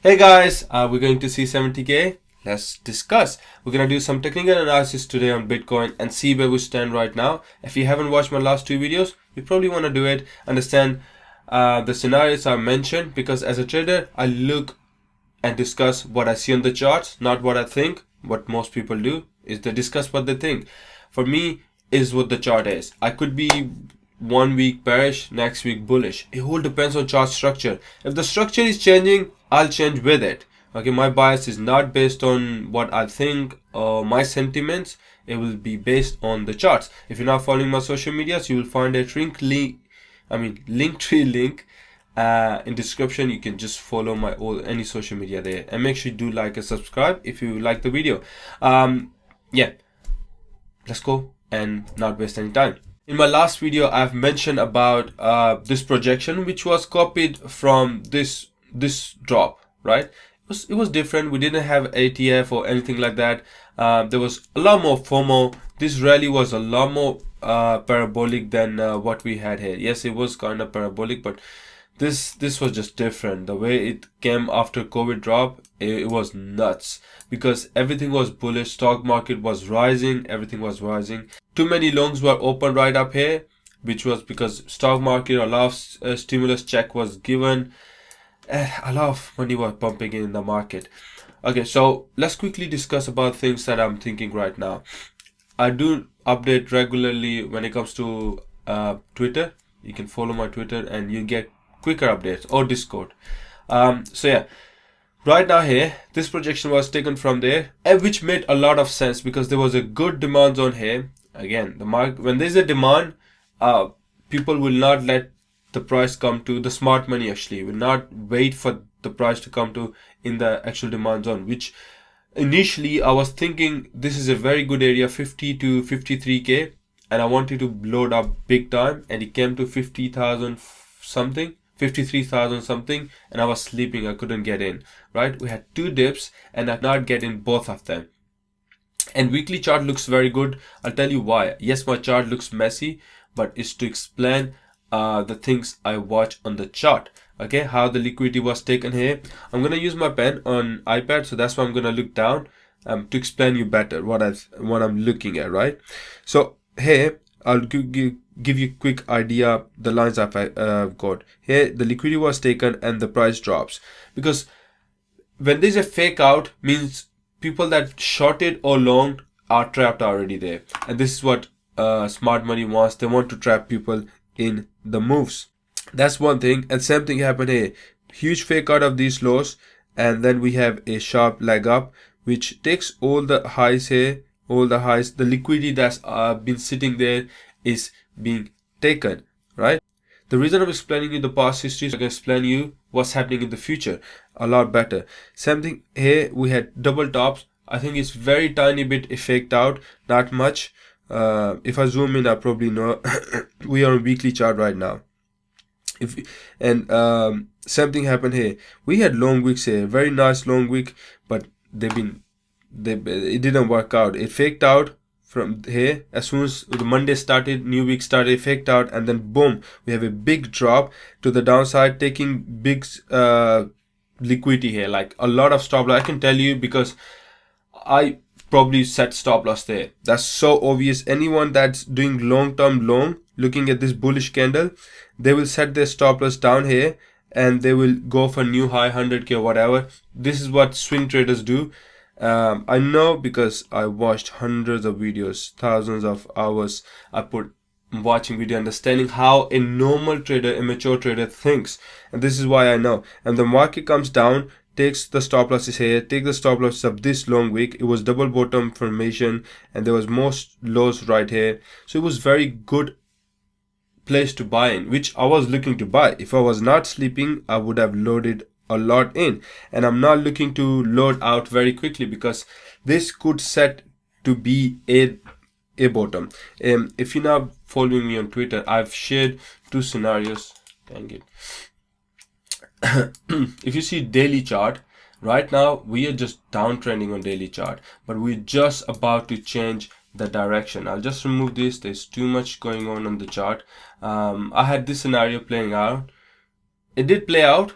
Hey guys, we're going to see 70k. Let's discuss. We're going to do some technical analysis today on Bitcoin and see where we stand right now. If you haven't watched my last two videos, you probably want to do it, understand the scenarios I mentioned, because as a trader, I look and discuss what I see on the charts, not what I think. What most people do is they discuss what they think. For me, is what the chart is. I could be 1 week bearish, next week bullish. It all depends on chart structure. If the structure is changing, I'll change with it. Okay, my bias is not based on what I think or my sentiments. It will be based on the charts. If you're not following my social medias, you will find a Linktree link in description. You can just follow my any social media there, and make sure you do like and subscribe if you like the video. Yeah, let's go and not waste any time. In my last video, I've mentioned about this projection, which was copied from this drop, right? It was different. We didn't have ATF or anything like that. There was a lot more FOMO. This rally was a lot more parabolic than what we had here. Yes, it was kind of parabolic, but this was just different. The way it came after COVID drop, it was nuts, because everything was bullish. Stock market was rising, everything was rising. Too many longs were open right up here, which was because stock market, a lot of stimulus check was given. A lot of money was pumping in the market. Okay, so let's quickly discuss about things that I'm thinking right now. I do update regularly when it comes to Twitter. You can follow my Twitter and you get quicker updates, or Discord. So yeah, right now here, this projection was taken from there, and which made a lot of sense because there was a good demand zone here. Again, the market, when there's a demand, people will not let the price come to the smart money. Actually, will not wait for the price to come to in the actual demand zone, which initially I was thinking this is a very good area, 50 to 53k, and I wanted to load up big time, and it came to 50,000 something, 53,000 something, and I was sleeping. I couldn't get in, right? We had two dips and I could not get in both of them. And weekly chart looks very good. I'll tell you why. Yes, my chart looks messy, but it's to explain the things I watch on the chart. Okay, how the liquidity was taken here. I'm gonna use my pen on iPad, so that's why I'm gonna look down to explain you better what I'm looking at, right? So here I'll give you a quick idea the lines I've got here. The liquidity was taken and the price drops, because when there's a fake out, means people that shorted or long are trapped already there, and this is what smart money wants. They want to trap people in the moves. That's one thing. And same thing happened here. Huge fake out of these lows, and then we have a sharp leg up which takes all the highs here, all the highs. The liquidity that's been sitting there is being taken, right? The reason I'm explaining you the past history is I can explain you what's happening in the future a lot better. Same thing here, we had double tops. I think it's very tiny bit faked out, not much. If I zoom in, I probably know we are on weekly chart right now. Same thing happened here. We had long wicks here, very nice long wick, but it didn't work out. It faked out from here. As soon as the Monday started, new week started, faked out, and then boom, we have a big drop to the downside, taking big liquidity here, like a lot of stop loss. I can tell you because I probably set stop loss there. That's so obvious. Anyone that's doing long-term long, looking at this bullish candle, they will set their stop loss down here and they will go for new high, 100k or whatever. This is what swing traders do. I know because I watched hundreds of videos, thousands of hours I put watching video, understanding how a normal trader, a mature trader thinks, and this is why I know. And the market comes down, takes the stop losses here, take the stop losses of this long wick. It was double bottom formation and there was most lows right here, so it was very good place to buy in, which I was looking to buy. If I was not sleeping, I would have loaded a lot in, and I'm not looking to load out very quickly because this could set to be a bottom. If you're not following me on Twitter, I've shared two scenarios. Dang it. If you see daily chart, right now we are just downtrending on daily chart, but we're just about to change the direction. I'll just remove this. There's too much going on the chart. I had this scenario playing out. It did play out,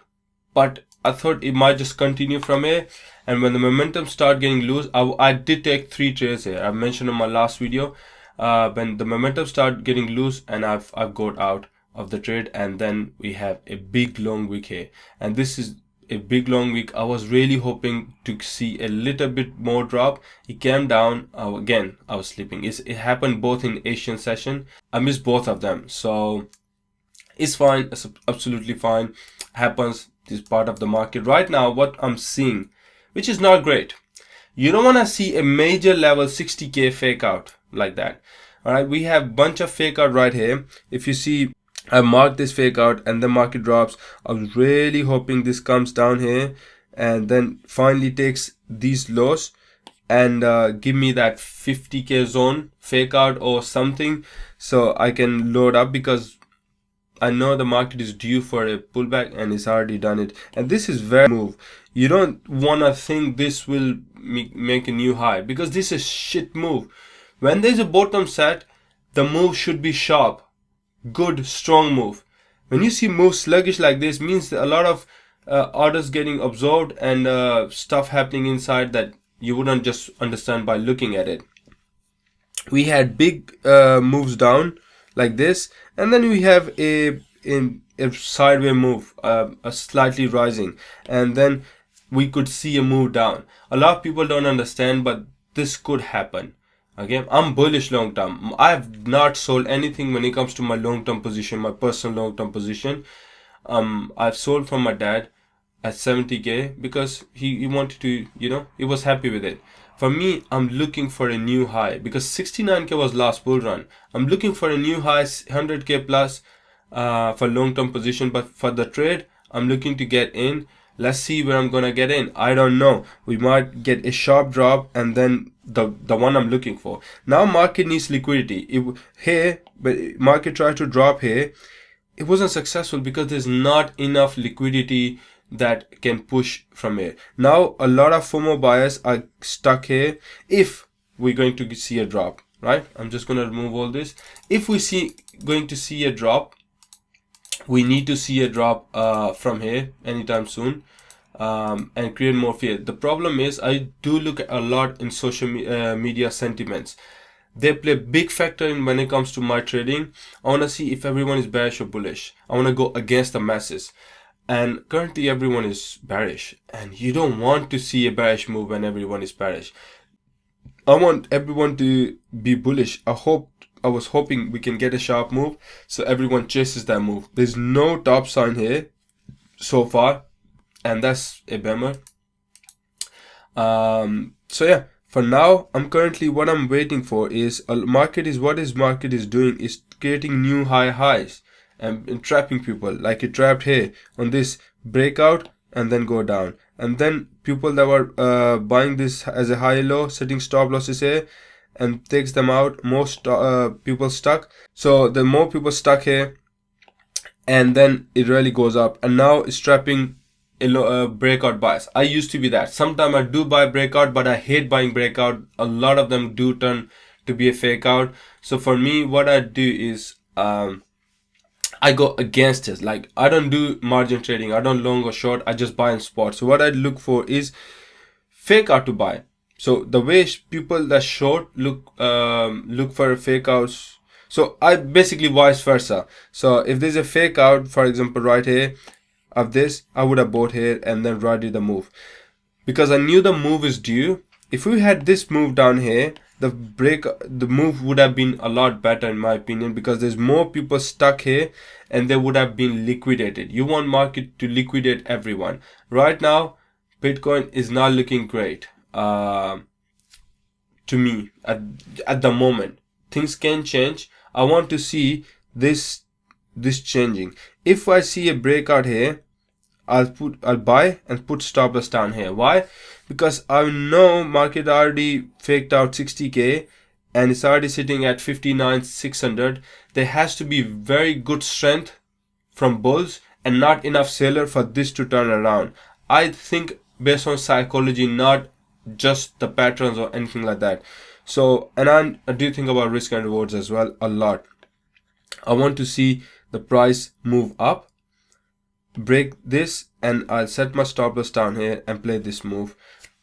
but I thought it might just continue from here, and when the momentum start getting loose, I did take 3 trades here. I mentioned in my last video, when the momentum start getting loose, and I've got out of the trade, and then we have a big long wick here, and this is a big long wick. I was really hoping to see a little bit more drop. It came down again. I was sleeping. It happened both in Asian session. I missed both of them, so it's fine. It's absolutely fine. Happens. This part of the market right now. What I'm seeing, which is not great. You don't want to see a major level 60k fake out like that. All right, we have bunch of fake out right here. If you see, I marked this fake out and the market drops. I was really hoping this comes down here and then finally takes these lows and give me that 50k zone fake out or something, so I can load up, because I know the market is due for a pullback and it's already done it. And this is very move. You don't want to think this will make a new high, because this is shit move. When there's a bottom set, the move should be sharp, good, strong move. When you see moves sluggish like this, means a lot of orders getting absorbed and stuff happening inside that you wouldn't just understand by looking at it. We had big moves down like this, and then we have a sideways move, a slightly rising, and then we could see a move down. A lot of people don't understand, but this could happen. Okay, I'm bullish long term. I have not sold anything when it comes to my long term position, my personal long term position. I've sold from my dad at 70k because he wanted to, he was happy with it. For me, I'm looking for a new high, because 69k was last bull run. I'm looking for a new high, 100k plus for long-term position. But for the trade, I'm looking to get in. Let's see where I'm gonna get in. I don't know. We might get a sharp drop, and then the one I'm looking for. Now market needs liquidity. But market tried to drop here. It wasn't successful because there's not enough liquidity that can push from here. Now a lot of FOMO buyers are stuck here. If we're going to see a drop, right? I'm just going to remove all this. If we going to see a drop, we need to see a drop from here anytime soon, and create more fear. The problem is, I do look a lot in social media sentiments. They play a big factor in when it comes to my trading. I want to see if everyone is bearish or bullish. I want to go against the masses. And currently everyone is bearish, and you don't want to see a bearish move when everyone is bearish. I want everyone to be bullish. I was hoping we can get a sharp move, so everyone chases that move. There's no top sign here so far, and that's a bummer. So yeah, for now, what I'm waiting for is market is doing is creating new high highs and trapping people, like it trapped here on this breakout and then go down. And then people that were buying this as a high low, setting stop losses here, and takes them out. Most people stuck. So the more people stuck here, and then it really goes up, and now it's trapping a breakout buys. I used to be that. Sometimes I do buy breakout, but I hate buying breakout. A lot of them do turn to be a fake out. So for me, what I do is I go against it. Like, I don't do margin trading. I don't long or short. I just buy in spot. So what I look for is fake out to buy. So the way people that short look for fake outs. So I basically vice versa. So if there's a fake out, for example, right here of this, I would have bought here and then ready the move, because I knew the move is due. If we had this move down here, the move would have been a lot better in my opinion, because there's more people stuck here and they would have been liquidated. You want market to liquidate everyone. Right now, Bitcoin is not looking great to me at the moment. Things can change. I want to see this changing. If I see a breakout here, I'll buy and put stop loss down here. Why? Because I know market already faked out 60k and it's already sitting at 59,600. There has to be very good strength from bulls and not enough seller for this to turn around. I think based on psychology, not just the patterns or anything like that. So, and I do think about risk and rewards as well a lot. I want to see the price move up break this, and I'll set my stop loss down here and play this move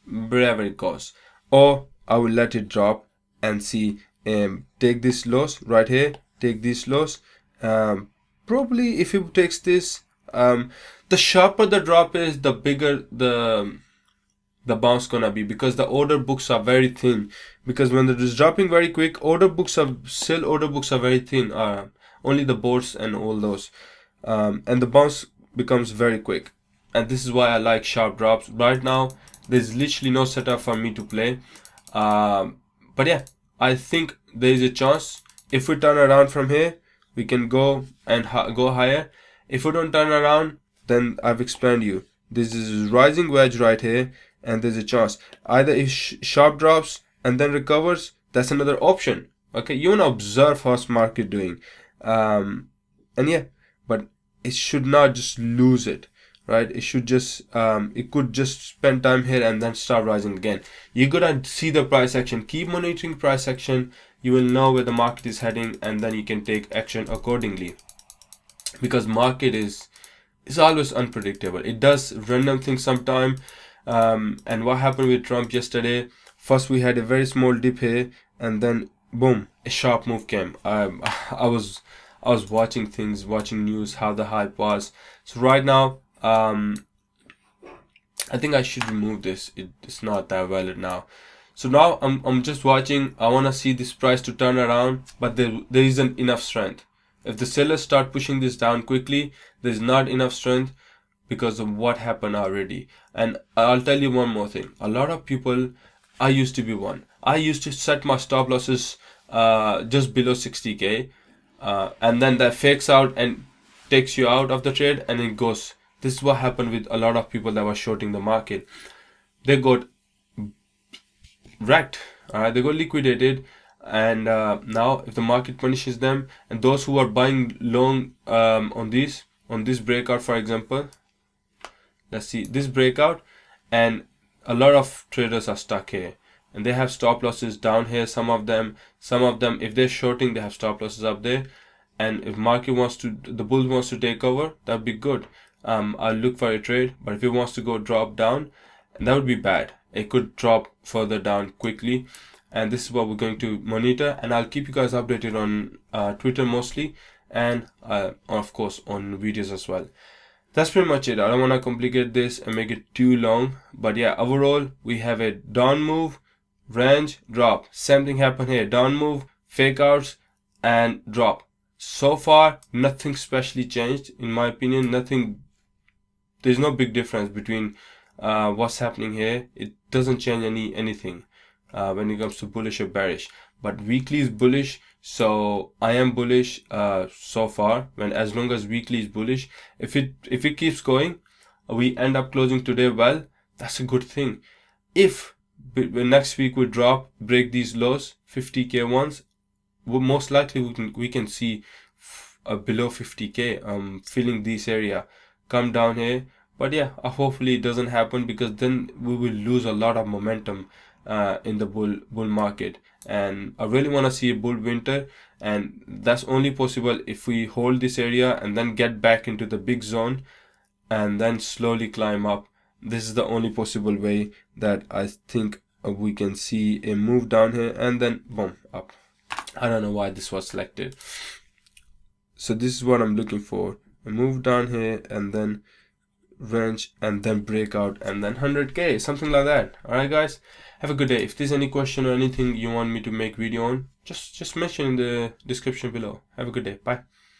wherever it goes. Or I will let it drop and see, take this loss right here, take this loss. Probably if it takes this, the sharper the drop is, the bigger the bounce gonna be, because the order books are very thin. Because when it is dropping very quick, order books are very thin, only the boards and all those, and the bounce becomes very quick. And this is why I like sharp drops. Right now there's literally no setup for me to play, but yeah, I think there is a chance. If we turn around from here, we can go and go higher. If we don't turn around, then I've explained you, this is rising wedge right here, and there's a chance either if sharp drops and then recovers, that's another option. Okay, you want to observe how's market doing, and yeah, but it should not just lose it, right? It should just it could just spend time here and then start rising again. You gotta see the price action, keep monitoring price action. You will know where the market is heading, and then you can take action accordingly, because market is always unpredictable. It does random things sometime. And what happened with Trump yesterday, first we had a very small dip here, and then boom, a sharp move came. I was watching things, watching news, how the hype was. So right now, I think I should remove this. It's not that valid now. So now I'm just watching. I want to see this price to turn around, but there isn't enough strength. If the sellers start pushing this down quickly, there's not enough strength because of what happened already. And I'll tell you one more thing. A lot of people, I used to be one. I used to set my stop losses just below 60k, and then that fakes out and takes you out of the trade, and it goes. This is what happened with a lot of people that were shorting the market. They got wrecked. They got liquidated, and now if the market punishes them, and those who are buying long on this breakout, for example, let's see this breakout, and a lot of traders are stuck here, and they have stop losses down here. Some of them, if they're shorting, they have stop losses up there. And if market wants to, the bull wants to take over, that'd be good. I'll look for a trade. But if it wants to go drop down, that would be bad. It could drop further down quickly, and this is what we're going to monitor. And I'll keep you guys updated on Twitter mostly, and of course on videos as well. That's pretty much it. I don't want to complicate this and make it too long, but yeah, overall we have a down move, range, drop. Same thing happened here. Down move, fake outs, and drop. So far nothing specially changed in my opinion. There's no big difference between what's happening here. It doesn't change anything when it comes to bullish or bearish. But weekly is bullish, so I am bullish so far. As long as weekly is bullish, if it keeps going, we end up closing today well, that's a good thing. If next week we break these lows, 50k ones, most likely we can see below 50k, filling this area, come down here. But yeah, hopefully it doesn't happen, because then we will lose a lot of momentum in the bull market. And I really want to see a bull winter, and that's only possible if we hold this area and then get back into the big zone and then slowly climb up. This is the only possible way that I think we can see a move down here and then boom, up. I don't know why this was selected. So this is what I'm looking for, a move down here and then range and then breakout and then 100k, something like that. Alright guys, have a good day. If there's any question or anything you want me to make video on, just mention in the description below. Have a good day. Bye.